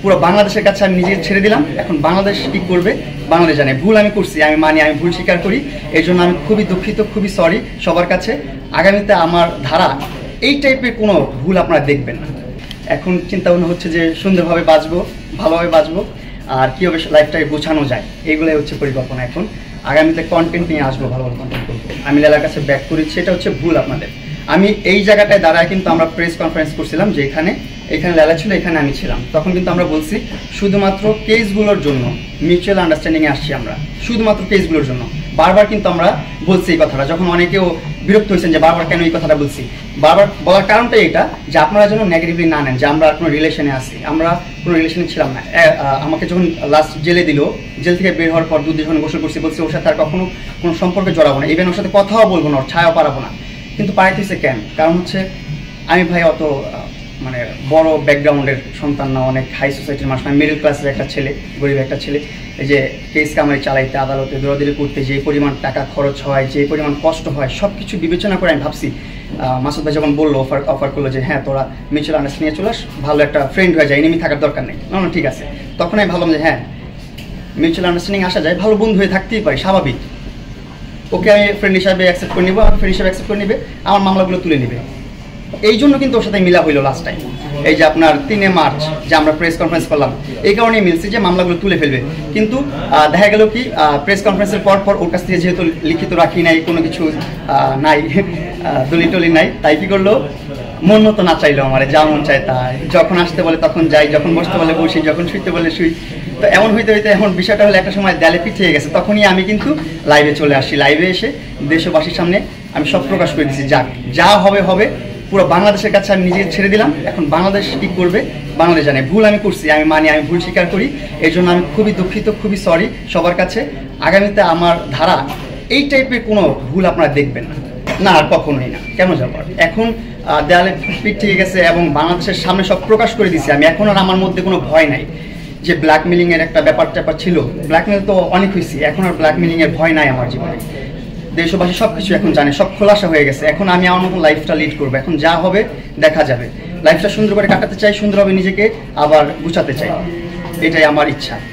পুরো বাংলাদেশের কাছে আমি নিজে ছেড়ে দিলাম। এখন বাংলাদেশ কি করবে বাংলাদেশ জানে। ভুল আমি করছি, আমি মানি, আমি ভুল স্বীকার করি। এই জন্য আমি খুবই দুঃখিত, খুবই সরি সবার কাছে। আগামীতে আমার ধারা এই টাইপের কোনো ভুল আপনারা দেখবেন না। এখন চিন্তা ভাবনা হচ্ছে যে সুন্দরভাবে বাঁচবো, ভালোভাবে বাঁচবো, আর কীভাবে লাইফটাকে গোছানো যায়, এইগুলোই হচ্ছে পরিকল্পনা। এখন আগামীতে কন্টেন্ট নিয়ে আসবো, ভালো ভালো কন্টেন্ট করবো। আমি লেলার কাছে ব্যাক করি, সেটা হচ্ছে ভুল আপনাদের। আমি এই জায়গাটায় দাঁড়ায় কিন্তু আমরা প্রেস কনফারেন্স করছিলাম, যে এখানে লেলা ছিল, এখানে আমি ছিলাম। তখন কিন্তু আমরা বলছি শুধুমাত্র কেসগুলোর জন্য মিউচুয়াল আন্ডারস্ট্যান্ডিংয়ে আসছি আমরা, শুধুমাত্র কেসগুলোর জন্য। বারবার কিন্তু আমরা বলছি এই কথাটা, যখন অনেকেও বিরক্ত হয়েছেন যে বারবার কেন এই কথাটা বলছি। বারবার বলার কারণটাই এটা যে আপনারা যেন নেগেটিভলি না নেন যে আমরা কোনো রিলেশনে আসি। আমরা কোনো রিলেশনে ছিলাম না। আমাকে যখন লাস্ট জেলে দিল, জেল থেকে বের হওয়ার পর 2 দিন যখন গোসল করছি, বলছি ওর সাথে আর কখনো কোনো সম্পর্কে জড়াবো না, ইভেন ওর সাথে কথাও বলবো না, ওর ছায়াও পারাবো না। কিন্তু পারাইতে হচ্ছে কেন? কারণ হচ্ছে আমি ভাই অত মানে বড় ব্যাকগ্রাউন্ডের সন্তান না, অনেক হাই সোসাইটির মানুষ না, মিডল ক্লাসের একটা ছেলে, গরিব একটা ছেলে। এই যে কেস কামারি চালাইতে, আদালতে দৌড়াদৌড়ি করতে যে পরিমাণ টাকা খরচ হয়, যে পরিমাণ কষ্ট হয়, সব কিছু বিবেচনা করে আমি ভাবছি, মাসুদ ভাই যখন বললো, অফার করলো যে হ্যাঁ তোরা মিউচুয়াল আন্ডারস্ট্যান্ডিং নিয়ে চলে আস, ভালো একটা ফ্রেন্ড হয়ে যায়, এনিমি থাকার দরকার নেই। না ঠিক আছে, তখন আমি ভাবলাম যে হ্যাঁ মিউচুয়াল আন্ডারস্ট্যান্ডিং আসা যায়, ভালো বন্ধু হয়ে থাকতেই পারি, স্বাভাবিক। ওকে আমি ফ্রেন্ড হিসাবে অ্যাকসেপ্ট করে নিবো, আমার ফ্রেন্ড হিসাবে অ্যাকসেপ্ট করে নিবে, আমার মামলাগুলো তুলে নিবে। এই জন্য কিন্তু ওর সাথে মিলা হইলো লাস্ট টাইম, এই যে আপনার 3 মার্চ যে আমরা প্রেস কনফারেন্স করলাম, এই কারণেই মিলছে যে মামলাগুলো তুলে ফেলবে। কিন্তু দেখা গেল কি প্রেস কনফারেন্সের পর ওর কাছ থেকে যেহেতু লিখিত রাখি নাই, কোনো কিছু নাই, দলি টলি নাই, তাই কি করলো, মন মতো না চাইলো আমার, যা মন চায় তাই। যখন আসতে বলে তখন যাই, যখন বসতে বলে বসি, যখন শুইতে বলে শুই। তো এমন হইতে হইতে এখন বিষয়টা হলো একটা সময় দেয়ালে পিছিয়ে গেছে। তখনই আমি কিন্তু লাইভে চলে আসি। লাইভে এসে দেশবাসীর সামনে আমি সব প্রকাশ করে দিচ্ছি, যাক যা হবে হবে, পুরো বাংলাদেশের কাছে আমি নিজে ছেড়ে দিলাম। এখন বাংলাদেশ কি করবে বাংলাদেশ জানে। ভুল আমি করছি, আমি মানি, আমি ভুল স্বীকার করি। এই জন্য আমি খুবই দুঃখিত, খুবই সরি সবার কাছে। আগামীতে আমার ধারা এই টাইপের কোনো ভুল আপনারা দেখবেন না, না আর কখনোই না। কেন যাবার এখন দেয়ালে পিঠ থেকে গেছে এবং বাংলাদেশের সামনে সব প্রকাশ করে দিছি আমি। এখন আর আমার মধ্যে কোনো ভয় নাই। যে ব্ল্যাকমেলিংয়ের একটা ব্যাপার ছিল, ব্ল্যাকমেল তো অনেক হয়েছি, এখন আর ব্ল্যাকমেলিংয়ের ভয় নাই আমার জীবনে। দেশবাসী সব কিছু এখন জানে, সব খোলাসা হয়ে গেছে। এখন আমি আমার মতন লাইফটা লিড করবো। এখন যা হবে দেখা যাবে। লাইফটা সুন্দর করে কাটাতে চাই, সুন্দরভাবে নিজেকে আবার গুছাতে চাই, এটাই আমার ইচ্ছা।